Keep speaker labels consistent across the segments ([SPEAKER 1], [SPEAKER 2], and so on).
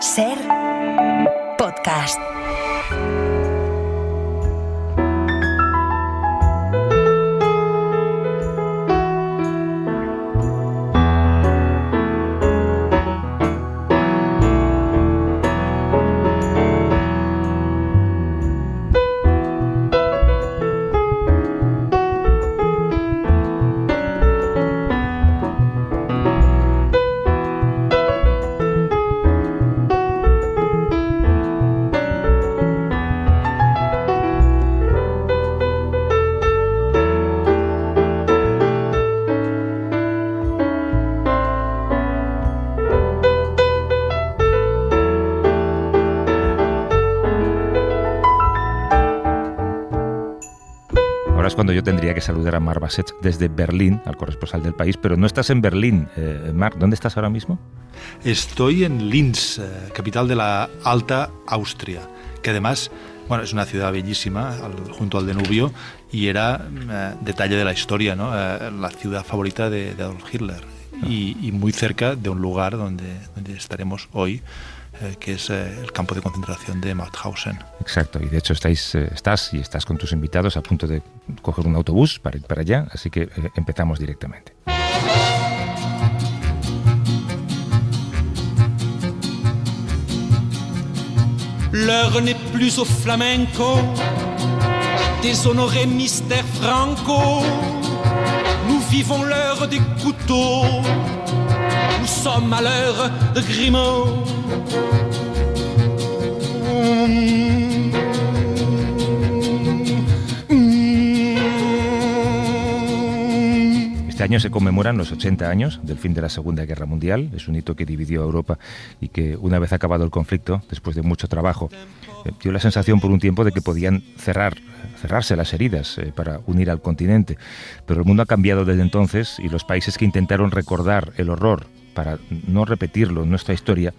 [SPEAKER 1] Ser podcast.
[SPEAKER 2] Es cuando yo tendría que saludar a Marc Bassets desde Berlín, al corresponsal del país, pero no estás en Berlín. Marc, ¿dónde estás ahora mismo?
[SPEAKER 3] Estoy en Linz, capital de la Alta Austria, que además, bueno, es una ciudad bellísima, junto al Danubio, y era, detalle de la historia, ¿no? La ciudad favorita de Adolf Hitler, y muy cerca de un lugar donde estaremos hoy, que es el campo de concentración de Mauthausen.
[SPEAKER 2] Exacto, y de hecho estás con tus invitados a punto de coger un autobús para ir para allá, así que empezamos directamente.
[SPEAKER 4] L'heure n'est plus au flamenco, déshonoré mystère franco. Nous vivons l'heure des couteaux, nous sommes à l'heure de Grimaud.
[SPEAKER 2] Este año se conmemoran los 80 años del fin de la Segunda Guerra Mundial. Es un hito que dividió a Europa y que, una vez acabado el conflicto, después de mucho trabajo, dio la sensación por un tiempo de que podían cerrarse las heridas para unir al continente. Pero el mundo ha cambiado desde entonces y los países que intentaron recordar el horror para no repetirlo en nuestra historia,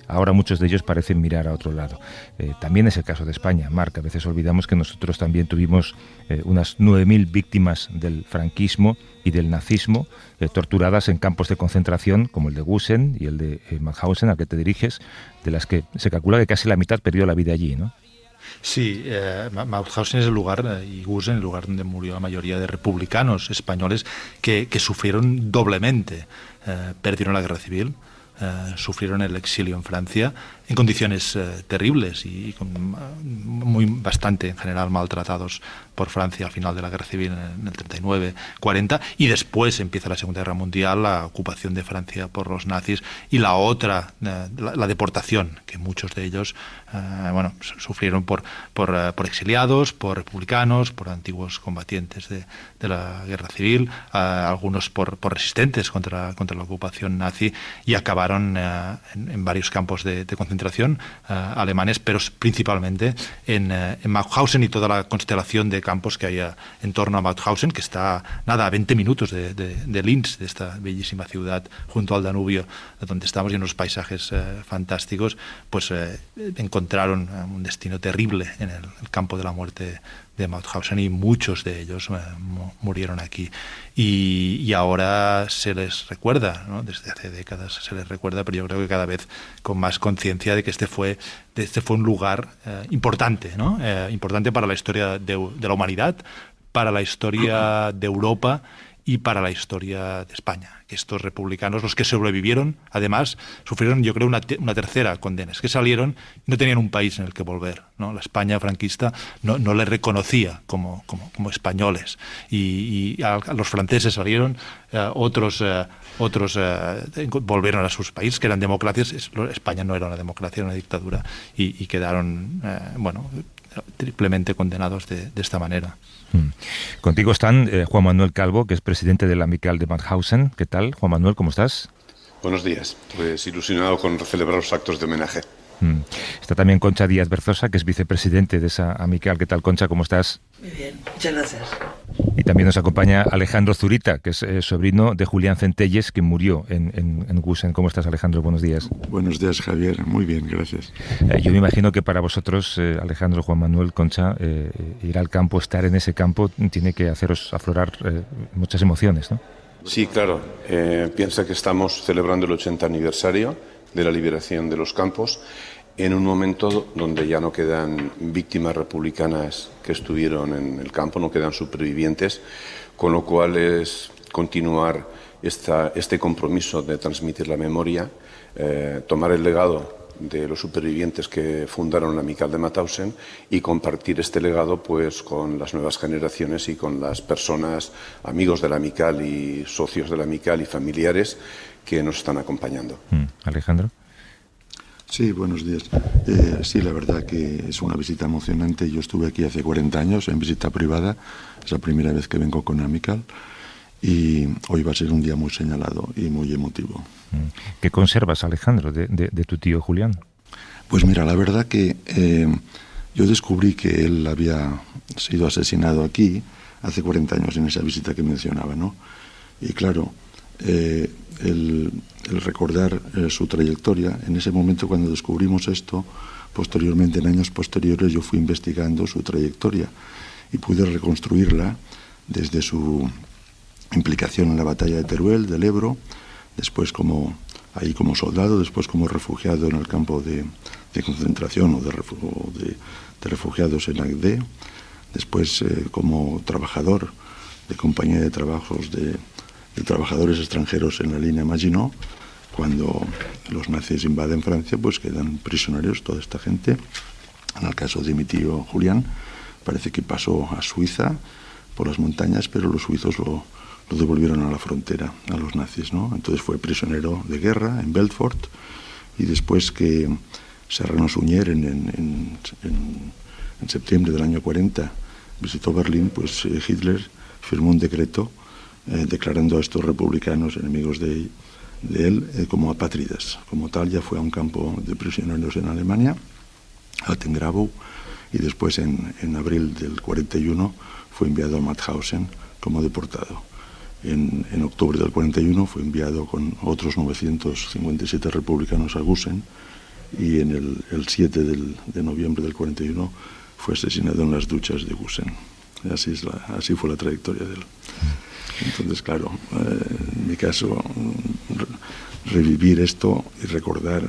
[SPEAKER 2] ahora muchos de ellos parecen mirar a otro lado. También es el caso de España. Marc, a veces olvidamos que nosotros también tuvimos unas 9.000 víctimas del franquismo y del nazismo, torturadas en campos de concentración como el de Gusen y el de Mauthausen, al que te diriges, de las que se calcula que casi la mitad perdió la vida allí, ¿no?
[SPEAKER 3] Sí, Mauthausen es el lugar, y Gusen el lugar donde murió la mayoría de republicanos españoles que sufrieron doblemente. Perdieron la guerra civil, sufrieron el exilio en Francia en condiciones terribles y bastante en general maltratados por Francia al final de la guerra civil en el 39-40, y después empieza la Segunda Guerra Mundial, la ocupación de Francia por los nazis y la deportación, que muchos de ellos sufrieron por exiliados, por republicanos, por antiguos combatientes de la guerra civil, algunos por resistentes contra la ocupación nazi, y acabaron en varios campos de concentración alemanes, pero principalmente en Mauthausen y toda la constelación de campos que hay en torno a Mauthausen, que está a 20 minutos de Linz, de esta bellísima ciudad junto al Danubio, donde estamos, y unos paisajes fantásticos. Pues encontraron un destino terrible en el campo de la muerte de Mauthausen, y muchos de ellos murieron aquí, y ahora se les recuerda, ¿no? Desde hace décadas se les recuerda, pero yo creo que cada vez con más conciencia de que este fue un lugar importante, ¿no? Importante para la historia de la humanidad, para la historia de Europa y para la historia de España. Que estos republicanos, los que sobrevivieron, además, sufrieron, yo creo, una tercera condena. Es que salieron y no tenían un país en el que volver, ¿no? La España franquista no les reconocía como españoles. Y a los franceses salieron, otros volvieron a sus países, que eran democracias. España no era una democracia, era una dictadura, y quedaron, triplemente condenados de esta manera.
[SPEAKER 2] Contigo están Juan Manuel Calvo, que es presidente de la Amical de Mauthausen. ¿Qué tal, Juan Manuel? ¿Cómo estás?
[SPEAKER 5] Buenos días. Pues ilusionado con celebrar los actos de homenaje.
[SPEAKER 2] Está también Concha Díaz Berzosa, que es vicepresidente de esa Amical. ¿Qué tal, Concha? ¿Cómo estás?
[SPEAKER 6] Muy bien, muchas gracias.
[SPEAKER 2] Y también nos acompaña Alejandro Zurita, que es sobrino de Julián Centelles, que murió en Gusen. ¿Cómo estás, Alejandro? Buenos días.
[SPEAKER 7] Buenos días, Javier. Muy bien, gracias.
[SPEAKER 2] Yo me imagino que para vosotros, Alejandro, Juan Manuel, Concha, ir al campo, estar en ese campo, tiene que haceros aflorar muchas emociones, ¿no?
[SPEAKER 5] Sí, claro. Piensa que estamos celebrando el 80 aniversario de la liberación de los campos, en un momento donde ya no quedan víctimas republicanas que estuvieron en el campo, no quedan supervivientes, con lo cual es continuar este compromiso de transmitir la memoria, tomar el legado de los supervivientes que fundaron la Amical de Mauthausen y compartir este legado pues con las nuevas generaciones y con las personas, amigos de la Amical y socios de la Amical y familiares que nos están acompañando.
[SPEAKER 2] Alejandro.
[SPEAKER 7] Sí, buenos días. Sí, la verdad que es una visita emocionante. Yo estuve aquí hace 40 años en visita privada. Es la primera vez que vengo con Amical. Y hoy va a ser un día muy señalado y muy emotivo.
[SPEAKER 2] ¿Qué conservas, Alejandro, de tu tío Julián?
[SPEAKER 7] Pues mira, la verdad que yo descubrí que él había sido asesinado aquí hace 40 años en esa visita que mencionaba, ¿no? Y claro, el recordar su trayectoria, en ese momento cuando descubrimos esto, posteriormente, en años posteriores, yo fui investigando su trayectoria y pude reconstruirla desde su implicación en la batalla de Teruel, del Ebro, después como soldado, después como refugiado en el campo de concentración o de refugiados en Agde, después como trabajador de compañía de trabajos de trabajadores extranjeros en la línea Maginot. Cuando los nazis invaden Francia, pues quedan prisioneros toda esta gente. En el caso de mi tío Julián, parece que pasó a Suiza por las montañas, pero los suizos lo devolvieron a la frontera, a los nazis, ¿no? Entonces fue prisionero de guerra en Belfort, y después que Serrano Suñer en septiembre del año 40 visitó Berlín, pues Hitler firmó un decreto declarando a estos republicanos enemigos de él como apátridas. Como tal, ya fue a un campo de prisioneros en Alemania, Altengrabau, y después en abril del 41 fue enviado a Mauthausen como deportado. En octubre del 41 fue enviado con otros 957 republicanos a Gusen, y en el 7 de noviembre del 41 fue asesinado en las duchas de Gusen. Así fue la trayectoria de él. Entonces, claro, en mi caso, revivir esto y recordar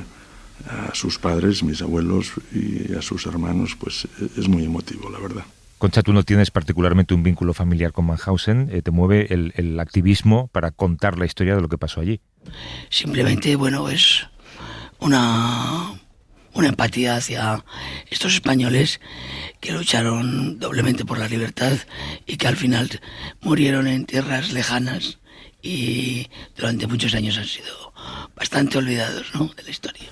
[SPEAKER 7] a sus padres, mis abuelos y a sus hermanos, pues es muy emotivo, la verdad.
[SPEAKER 2] Concha, tú no tienes particularmente un vínculo familiar con Mauthausen. ¿Te mueve el activismo para contar la historia de lo que pasó allí?
[SPEAKER 6] Simplemente, bueno, es una empatía hacia estos españoles que lucharon doblemente por la libertad y que al final murieron en tierras lejanas y durante muchos años han sido bastante olvidados, ¿no?, de la historia.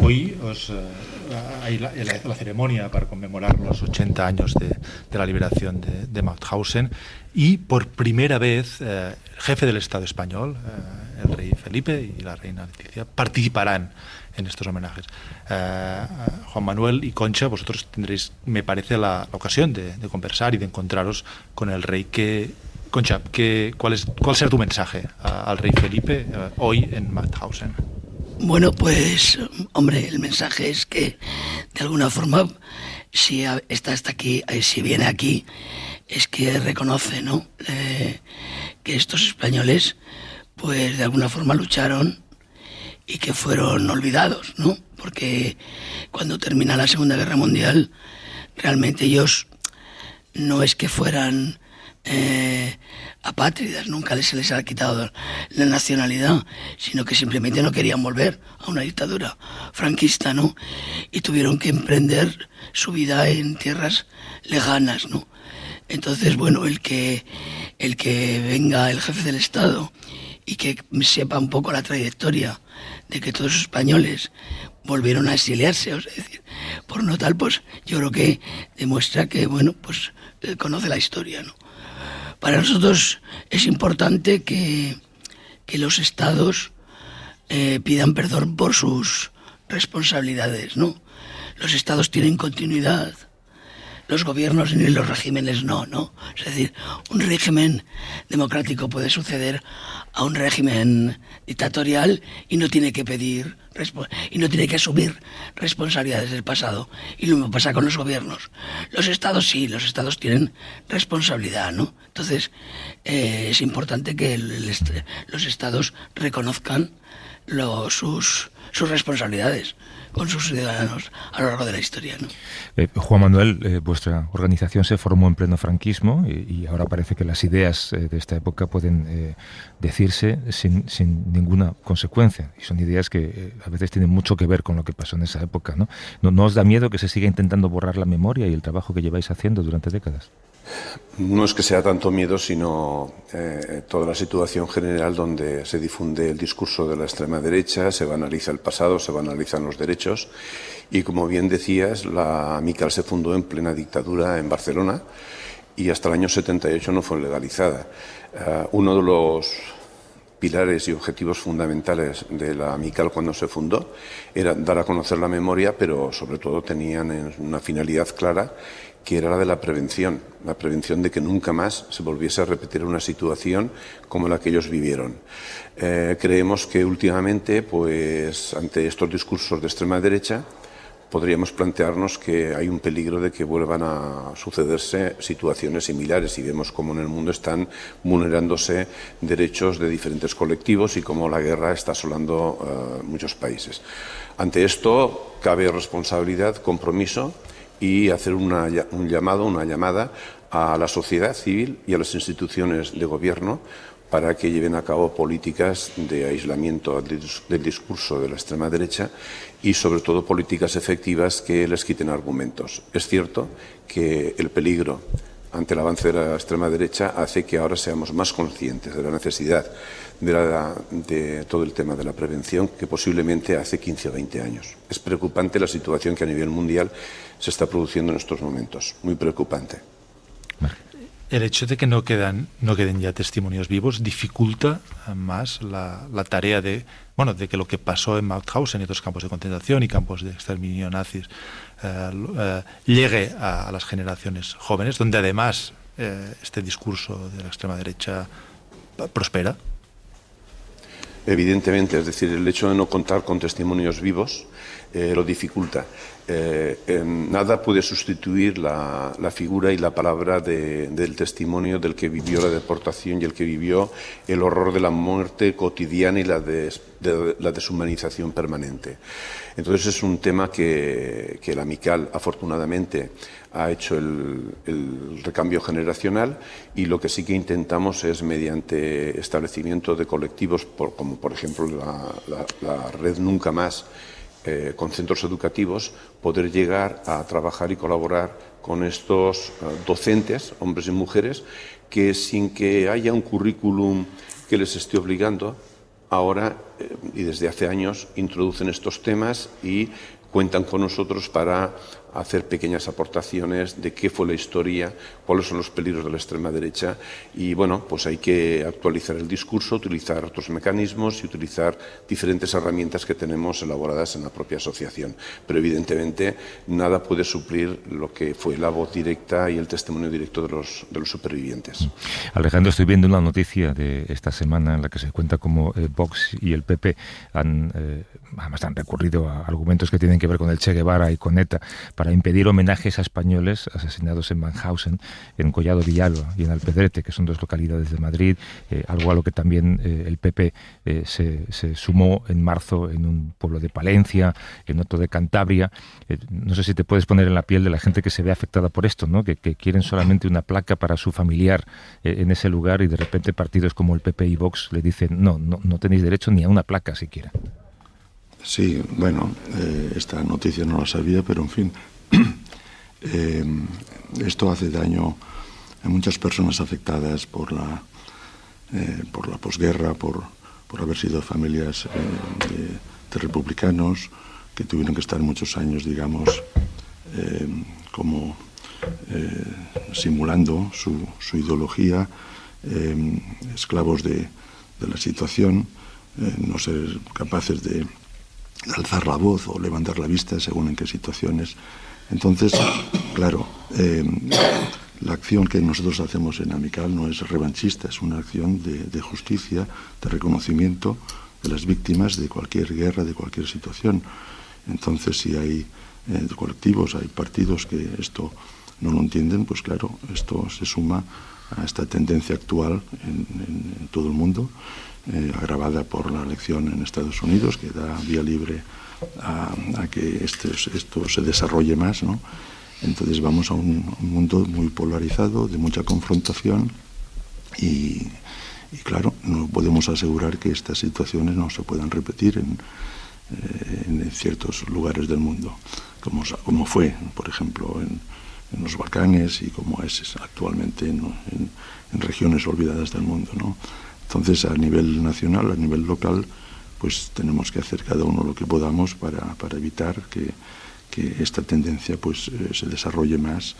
[SPEAKER 3] Hoy hay la ceremonia para conmemorar los 80 años de la liberación de Mauthausen, y por primera vez el jefe del Estado español, el rey Felipe y la reina Leticia, participarán en estos homenajes. Juan Manuel y Concha, vosotros tendréis, me parece, la ocasión de conversar y de encontraros con el rey. Concha, ¿cuál será tu mensaje al rey Felipe hoy en Mauthausen?
[SPEAKER 6] Bueno, pues, hombre, el mensaje es que, de alguna forma, si está hasta aquí, si viene aquí, es que reconoce, ¿no?, que estos españoles, pues, de alguna forma lucharon y que fueron olvidados, ¿no? Porque cuando termina la Segunda Guerra Mundial, realmente ellos no es que fueran apátridas, nunca se les ha quitado la nacionalidad, sino que simplemente no querían volver a una dictadura franquista, ¿no? Y tuvieron que emprender su vida en tierras lejanas, ¿no? Entonces, bueno, el que venga el jefe del Estado y que sepa un poco la trayectoria de que todos los españoles volvieron a exiliarse, es decir, por no tal, pues yo creo que demuestra que, bueno, pues conoce la historia, ¿no? Para nosotros es importante que los estados pidan perdón por sus responsabilidades, ¿no? Los estados tienen continuidad, los gobiernos ni los regímenes no. Es decir, un régimen democrático puede suceder a un régimen dictatorial y no tiene que asumir responsabilidades del pasado. Y lo mismo pasa con los gobiernos. Los estados sí, los estados tienen responsabilidad, ¿no? Entonces, es importante que los estados reconozcan sus responsabilidades con sus ciudadanos a lo largo de la historia, ¿no?
[SPEAKER 2] Juan Manuel, vuestra organización se formó en pleno franquismo y ahora parece que las ideas de esta época pueden decirse sin ninguna consecuencia. Y son ideas que a veces tienen mucho que ver con lo que pasó en esa época, ¿no? ¿No os da miedo que se siga intentando borrar la memoria y el trabajo que lleváis haciendo durante décadas?
[SPEAKER 5] No es que sea tanto miedo, sino toda la situación general donde se difunde el discurso de la extrema derecha, se banaliza el pasado, se banalizan los derechos y, como bien decías, la Amical se fundó en plena dictadura en Barcelona y hasta el año 78 no fue legalizada. Uno de los pilares y objetivos fundamentales de la Amical cuando se fundó era dar a conocer la memoria, pero sobre todo tenían una finalidad clara, que era la de la prevención de que nunca más se volviese a repetir una situación como la que ellos vivieron. Creemos que últimamente, pues, ante estos discursos de extrema derecha, podríamos plantearnos que hay un peligro de que vuelvan a sucederse situaciones similares y vemos cómo en el mundo están vulnerándose derechos de diferentes colectivos y cómo la guerra está asolando muchos países. Ante esto cabe responsabilidad, compromiso y hacer un llamado, una llamada a la sociedad civil y a las instituciones de gobierno para que lleven a cabo políticas de aislamiento del discurso de la extrema derecha y, sobre todo, políticas efectivas que les quiten argumentos. Es cierto que el peligro ante el avance de la extrema derecha hace que ahora seamos más conscientes de la necesidad de todo el tema de la prevención que posiblemente hace 15 o 20 años. Es preocupante la situación que a nivel mundial se está produciendo en estos momentos, muy preocupante.
[SPEAKER 3] El hecho de que no queden ya testimonios vivos dificulta más la tarea de que lo que pasó en Mauthausen y otros campos de concentración y campos de exterminio nazis llegue a las generaciones jóvenes, donde además este discurso de la extrema derecha prospera.
[SPEAKER 5] Evidentemente, es decir, el hecho de no contar con testimonios vivos lo dificulta. Nada puede sustituir la figura y la palabra del testimonio del que vivió la deportación y el que vivió el horror de la muerte cotidiana y la deshumanización permanente. Entonces es un tema que la Amical afortunadamente ha hecho el recambio generacional y lo que sí que intentamos es, mediante establecimiento de colectivos como por ejemplo la red Nunca Más, con centros educativos, poder llegar a trabajar y colaborar con estos docentes, hombres y mujeres, que sin que haya un currículum que les esté obligando, ahora y desde hace años introducen estos temas y cuentan con nosotros para hacer pequeñas aportaciones de qué fue la historia, cuáles son los peligros de la extrema derecha y pues hay que actualizar el discurso, utilizar otros mecanismos y utilizar diferentes herramientas que tenemos elaboradas en la propia asociación. Pero evidentemente nada puede suplir lo que fue la voz directa y el testimonio directo de los supervivientes.
[SPEAKER 2] Alejandro, estoy viendo una noticia de esta semana en la que se cuenta cómo Vox y el PP además han recurrido a argumentos que tienen que ver con el Che Guevara y con ETA para impedir homenajes a españoles asesinados en Mauthausen, en Collado Villalba y en Alpedrete, que son dos localidades de Madrid, algo a lo que también el PP se sumó en marzo en un pueblo de Palencia, en otro de Cantabria. No sé si te puedes poner en la piel de la gente que se ve afectada por esto, ¿no? Que quieren solamente una placa para su familiar en ese lugar y de repente partidos como el PP y Vox le dicen no tenéis derecho ni a una placa siquiera.
[SPEAKER 7] Sí, esta noticia no la sabía, pero en fin, esto hace daño a muchas personas afectadas por la posguerra, por haber sido familias de republicanos que tuvieron que estar muchos años, digamos, simulando su ideología, esclavos de la situación, no ser capaces de alzar la voz o levantar la vista según en qué situaciones. Entonces, claro, la acción que nosotros hacemos en Amical no es revanchista, es una acción de justicia, de reconocimiento de las víctimas de cualquier guerra, de cualquier situación. Entonces, si hay colectivos, hay partidos que esto no lo entienden, pues claro, esto se suma a esta tendencia actual en todo el mundo, agravada por la elección en Estados Unidos, que da vía libre a que esto se desarrolle más, ¿no? Entonces vamos a un mundo muy polarizado, de mucha confrontación y claro, no podemos asegurar que estas situaciones no se puedan repetir en ciertos lugares del mundo, como fue, por ejemplo, en los Balcanes y como es actualmente en regiones olvidadas del mundo, ¿no? Entonces, a nivel nacional, a nivel local, pues tenemos que hacer cada uno lo que podamos para evitar que esta tendencia pues se desarrolle más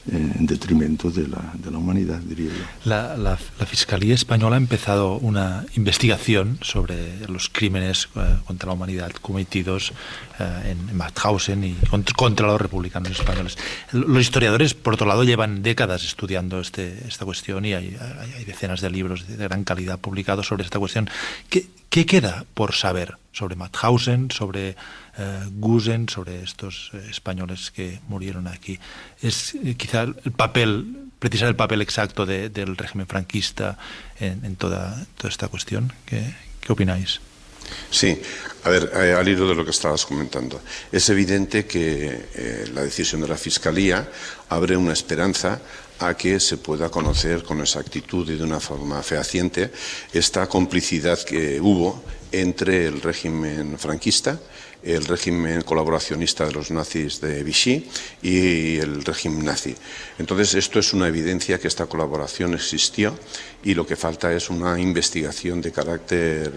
[SPEAKER 7] en detrimento de la humanidad, diría yo.
[SPEAKER 3] La Fiscalía Española ha empezado una investigación sobre los crímenes contra la humanidad cometidos en Mauthausen y contra los republicanos españoles. Los historiadores, por otro lado, llevan décadas estudiando esta cuestión y hay decenas de libros de gran calidad publicados sobre esta cuestión. ¿Qué queda por saber sobre Mauthausen, sobre Gusen, sobre estos españoles que murieron aquí? Es quizá precisar el papel exacto del régimen franquista en toda esta cuestión. ¿Qué opináis?
[SPEAKER 5] Sí, a ver, al hilo de lo que estabas comentando, es evidente que la decisión de la Fiscalía abre una esperanza a que se pueda conocer con exactitud y de una forma fehaciente esta complicidad que hubo entre el régimen franquista, el régimen colaboracionista de los nazis de Vichy y el régimen nazi. Entonces, esto es una evidencia que esta colaboración existió y lo que falta es una investigación de carácter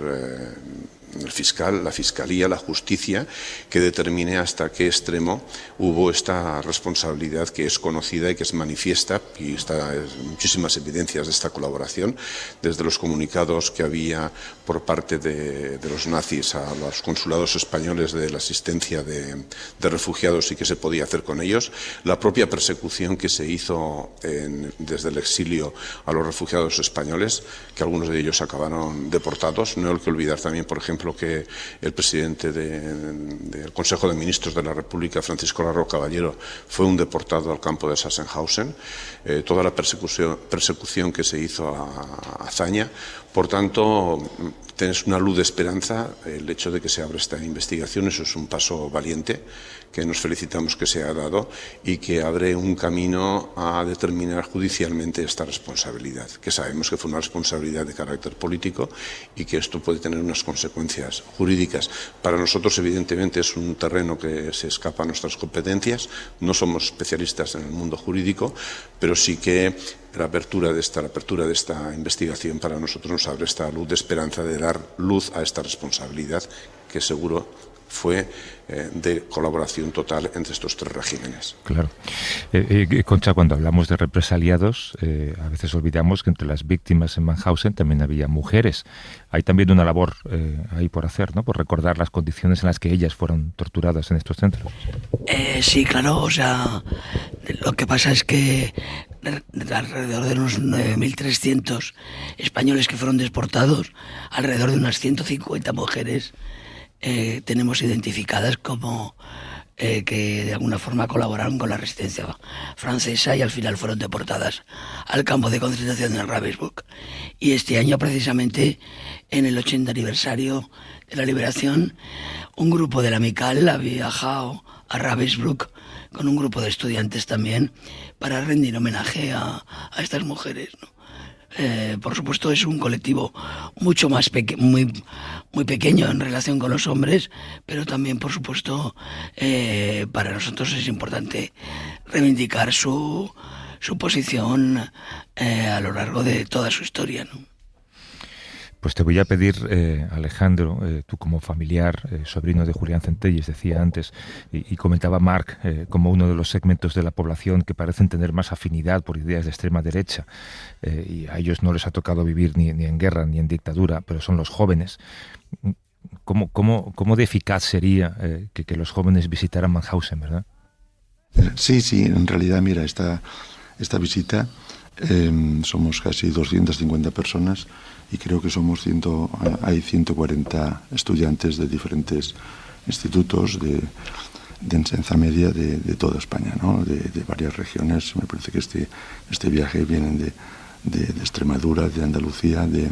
[SPEAKER 5] el fiscal, la Fiscalía, la Justicia, que determine hasta qué extremo hubo esta responsabilidad que es conocida y que es manifiesta, y está muchísimas evidencias de esta colaboración, desde los comunicados que había por parte de los nazis a los consulados españoles de la asistencia de refugiados y qué se podía hacer con ellos, la propia persecución que se hizo desde el exilio a los refugiados españoles, que algunos de ellos acabaron deportados. No hay que olvidar también, por ejemplo, que el presidente del Consejo de Ministros de la República, Francisco Larro Caballero, fue un deportado al campo de Sachsenhausen, toda la persecución que se hizo a Azaña. Por tanto, tenés una luz de esperanza el hecho de que se abra esta investigación. Eso es un paso valiente que nos felicitamos que se ha dado y que abre un camino a determinar judicialmente esta responsabilidad, que sabemos que fue una responsabilidad de carácter político y que esto puede tener unas consecuencias jurídicas. Para nosotros, evidentemente, es un terreno que se escapa a nuestras competencias. No somos especialistas en el mundo jurídico, pero sí que la apertura de esta investigación para nosotros nos abre esta luz de esperanza de dar luz a esta responsabilidad que seguro fue de colaboración total entre estos tres regímenes.
[SPEAKER 2] Claro. Concha, cuando hablamos de represaliados, a veces olvidamos que entre las víctimas en Mauthausen también había mujeres. Hay también una labor ahí por hacer, ¿no? Por recordar las condiciones en las que ellas fueron torturadas en estos centros.
[SPEAKER 6] Sí, claro. O sea, lo que pasa es que alrededor de unos 9.300 españoles que fueron deportados, alrededor de unas 150 mujeres tenemos identificadas como que de alguna forma colaboraron con la resistencia francesa y al final fueron deportadas al campo de concentración de Ravensbrück. Y este año, precisamente en el 80 aniversario de la liberación, un grupo de la Amical ha viajado a Ravensbrück con un grupo de estudiantes también para rendir homenaje a estas mujeres, ¿no? Por supuesto, es un colectivo mucho más muy pequeño en relación con los hombres, pero también, por supuesto, para nosotros es importante reivindicar su posición a lo largo de toda su historia, ¿no?
[SPEAKER 2] Pues te voy a pedir, Alejandro, tú como familiar, sobrino de Julián Centelles, decía antes, y comentaba Marc, como uno de los segmentos de la población que parecen tener más afinidad por ideas de extrema derecha, y a ellos no les ha tocado vivir ni en guerra ni en dictadura, pero son los jóvenes. ¿Cómo de eficaz sería que los jóvenes visitaran Mauthausen, verdad?
[SPEAKER 7] Sí, en realidad, mira, esta visita, somos casi 250 personas y creo que hay 140 estudiantes de diferentes institutos, de enseñanza media de toda España, ¿no? De varias regiones. Me parece que este viaje vienen de Extremadura, de Andalucía, de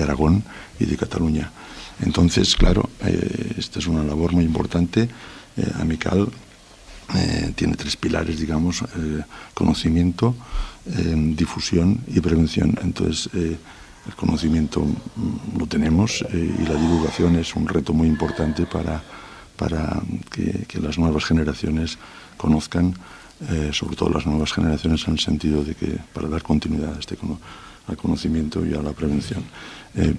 [SPEAKER 7] Aragón y de Cataluña. Entonces, claro, esta es una labor muy importante. Amical tiene 3 pilares, digamos: conocimiento, difusión y prevención. Entonces, el conocimiento lo tenemos y la divulgación es un reto muy importante para que las nuevas generaciones conozcan, sobre todo las nuevas generaciones, en el sentido de que para dar continuidad al conocimiento y a la prevención.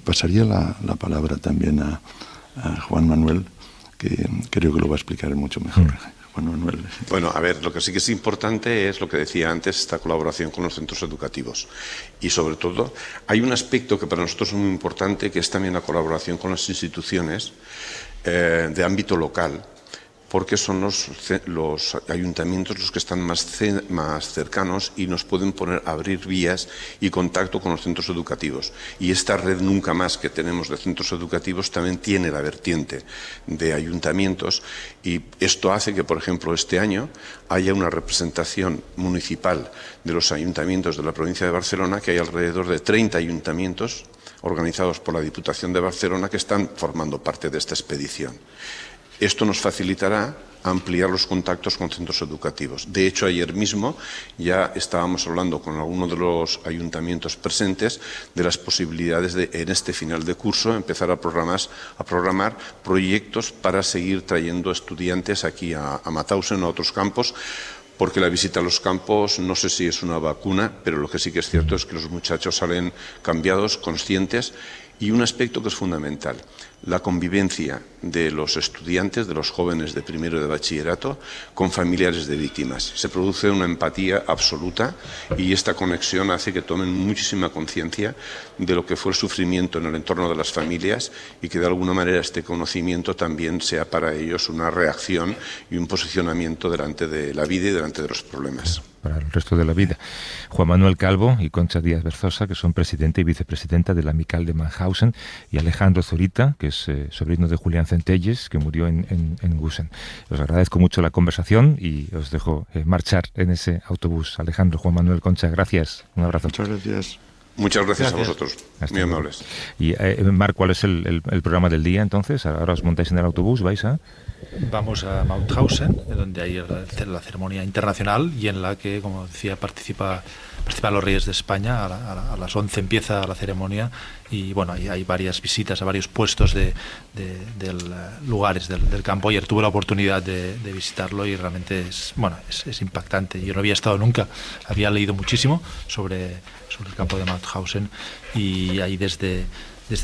[SPEAKER 7] Pasaría la palabra también a Juan Manuel, que creo que lo va a explicar mucho mejor. Juan Manuel.
[SPEAKER 5] Bueno, a ver, lo que sí que es importante es lo que decía antes, esta colaboración con los centros educativos. Y sobre todo, hay un aspecto que para nosotros es muy importante, que es también la colaboración con las instituciones de ámbito local, porque son los ayuntamientos los que están más cercanos y nos pueden abrir vías y contacto con los centros educativos. Y esta red Nunca Más que tenemos de centros educativos también tiene la vertiente de ayuntamientos, y esto hace que, por ejemplo, este año haya una representación municipal de los ayuntamientos de la provincia de Barcelona, que hay alrededor de 30 ayuntamientos organizados por la Diputación de Barcelona que están formando parte de esta expedición. Esto nos facilitará ampliar los contactos con centros educativos. De hecho, ayer mismo ya estábamos hablando con algunos de los ayuntamientos presentes de las posibilidades de, en este final de curso, empezar a programar proyectos para seguir trayendo estudiantes aquí a Mauthausen o a otros campos, porque la visita a los campos, no sé si es una vacuna, pero lo que sí que es cierto es que los muchachos salen cambiados, conscientes. Y un aspecto que es fundamental, la convivencia de los estudiantes, de los jóvenes de primero de bachillerato, con familiares de víctimas. Se produce una empatía absoluta y esta conexión hace que tomen muchísima conciencia de lo que fue el sufrimiento en el entorno de las familias, y que de alguna manera este conocimiento también sea para ellos una reacción y un posicionamiento delante de la vida y delante de los problemas.
[SPEAKER 2] Para el resto de la vida. Juan Manuel Calvo y Concha Díaz Berzosa, que son presidente y vicepresidenta de la Amical de Mauthausen, y Alejandro Zurita, que es sobrino de Julián Centelles, que murió en Gusen. Os agradezco mucho la conversación y os dejo marchar en ese autobús. Alejandro, Juan Manuel, Concha, gracias. Un abrazo.
[SPEAKER 7] Muchas gracias.
[SPEAKER 5] Muchas gracias a vosotros. Muy amables.
[SPEAKER 2] Y Marc, ¿cuál es el programa del día entonces? Ahora os montáis en el autobús, ¿vais a...?
[SPEAKER 3] Vamos a Mauthausen, donde hay la ceremonia internacional y en la que, como decía, participan los Reyes de España. A las 11 empieza la ceremonia y bueno, hay varias visitas a varios puestos de lugares del campo. Ayer tuve la oportunidad de visitarlo y realmente es impactante. Yo no había estado nunca, había leído muchísimo sobre el campo de Mauthausen, y ahí desde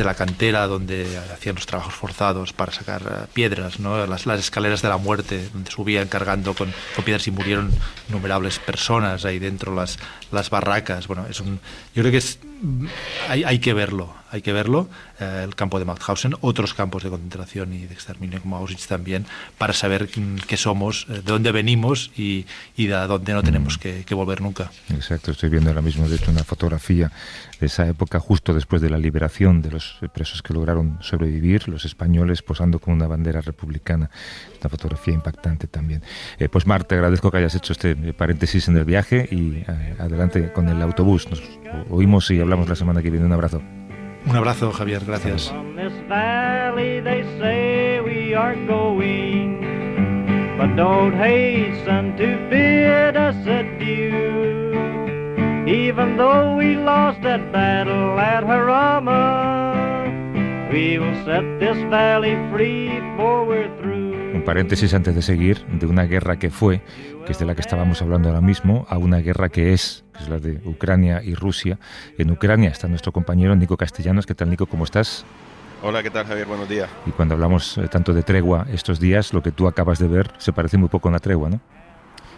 [SPEAKER 3] la cantera donde hacían los trabajos forzados para sacar piedras, ¿no? Las escaleras de la muerte, donde subían cargando con piedras y murieron innumerables personas ahí dentro, las barracas. Bueno, yo creo que hay que verlo. El campo de Mauthausen, otros campos de concentración y de exterminio como Auschwitz también, para saber qué somos, de dónde venimos y de dónde no tenemos que volver nunca.
[SPEAKER 2] Exacto, estoy viendo ahora mismo de hecho una fotografía de esa época, justo después de la liberación de los presos que lograron sobrevivir, los españoles posando con una bandera republicana. Una fotografía impactante también. Pues Marc, te agradezco que hayas hecho este paréntesis en el viaje y adelante con el autobús. Nos oímos y hablamos la semana que viene. Un abrazo.
[SPEAKER 3] Un abrazo, Javier, gracias.
[SPEAKER 8] But don't hasten to bid us adieu. Even though we lost that battle at Jarama, we will set this valley free for we're through.
[SPEAKER 2] Un paréntesis antes de seguir, de una guerra que fue, que es de la que estábamos hablando ahora mismo, a una guerra que es la de Ucrania y Rusia. En Ucrania está nuestro compañero Nico Castellanos. ¿Qué tal, Nico? ¿Cómo estás?
[SPEAKER 9] Hola, ¿qué tal, Javier? Buenos días.
[SPEAKER 2] Y cuando hablamos tanto de tregua estos días, lo que tú acabas de ver se parece muy poco a una tregua, ¿no?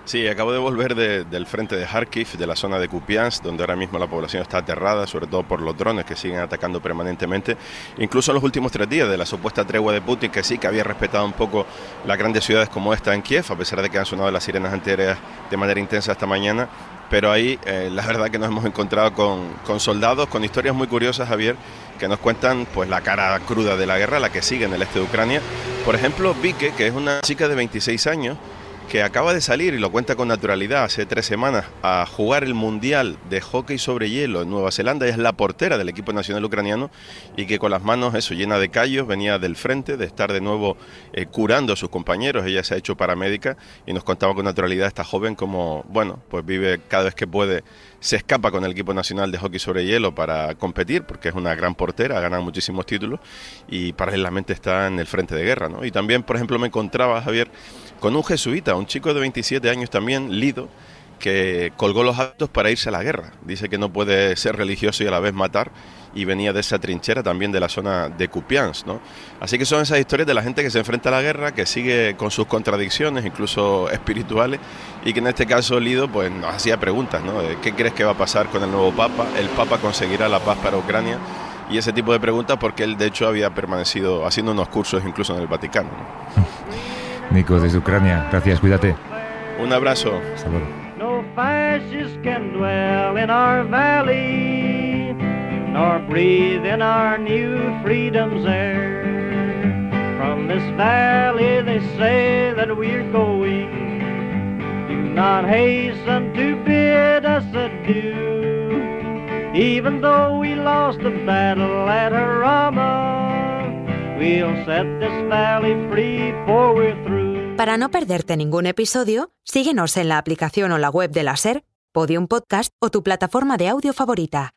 [SPEAKER 9] Sí, acabo de volver del frente de Kharkiv, de la zona de Kupiansk, donde ahora mismo la población está aterrada, sobre todo por los drones que siguen atacando permanentemente. Incluso en los últimos 3 días de la supuesta tregua de Putin, que sí que había respetado un poco las grandes ciudades como esta en Kiev, a pesar de que han sonado las sirenas antiaéreas de manera intensa esta mañana. pero ahí la verdad que nos hemos encontrado con soldados, con historias muy curiosas, Javier, que nos cuentan pues la cara cruda de la guerra, la que sigue en el este de Ucrania. Por ejemplo, Vike, que es una chica de 26 años, que acaba de salir, y lo cuenta con naturalidad, hace 3 semanas, a jugar el Mundial de Hockey sobre Hielo en Nueva Zelanda. Ella es la portera del equipo nacional ucraniano, y que con las manos llena de callos venía del frente, de estar de nuevo curando a sus compañeros. Ella se ha hecho paramédica y nos contaba con naturalidad esta joven como, bueno, pues vive cada vez que puede, se escapa con el equipo nacional de hockey sobre hielo para competir, porque es una gran portera, ha ganado muchísimos títulos, y paralelamente está en el frente de guerra, ¿no? Y también, por ejemplo, me encontraba, Javier, con un jesuita, un chico de 27 años también, Lido, que colgó los hábitos para irse a la guerra. Dice que no puede ser religioso y a la vez matar, y venía de esa trinchera también de la zona de Kupiansk, ¿no? Así que son esas historias de la gente que se enfrenta a la guerra, que sigue con sus contradicciones, incluso espirituales, y que en este caso Lido pues nos hacía preguntas, ¿no? ¿Qué crees que va a pasar con el nuevo Papa? ¿El Papa conseguirá la paz para Ucrania? Y ese tipo de preguntas, porque él de hecho había permanecido haciendo unos cursos incluso en el Vaticano, ¿no?
[SPEAKER 2] Nico, desde Ucrania, gracias, cuídate.
[SPEAKER 9] Un abrazo.
[SPEAKER 2] Hasta luego.
[SPEAKER 8] No fascists can dwell in our valley, nor breathe in our new freedom's air. From this valley they say that we're going, do not hasten to bid us adieu. Even though we lost the battle at Harama, we'll set this valley free for we're through.
[SPEAKER 10] Para no perderte ningún episodio, síguenos en la aplicación o la web de la SER, Podium Podcast o tu plataforma de audio favorita.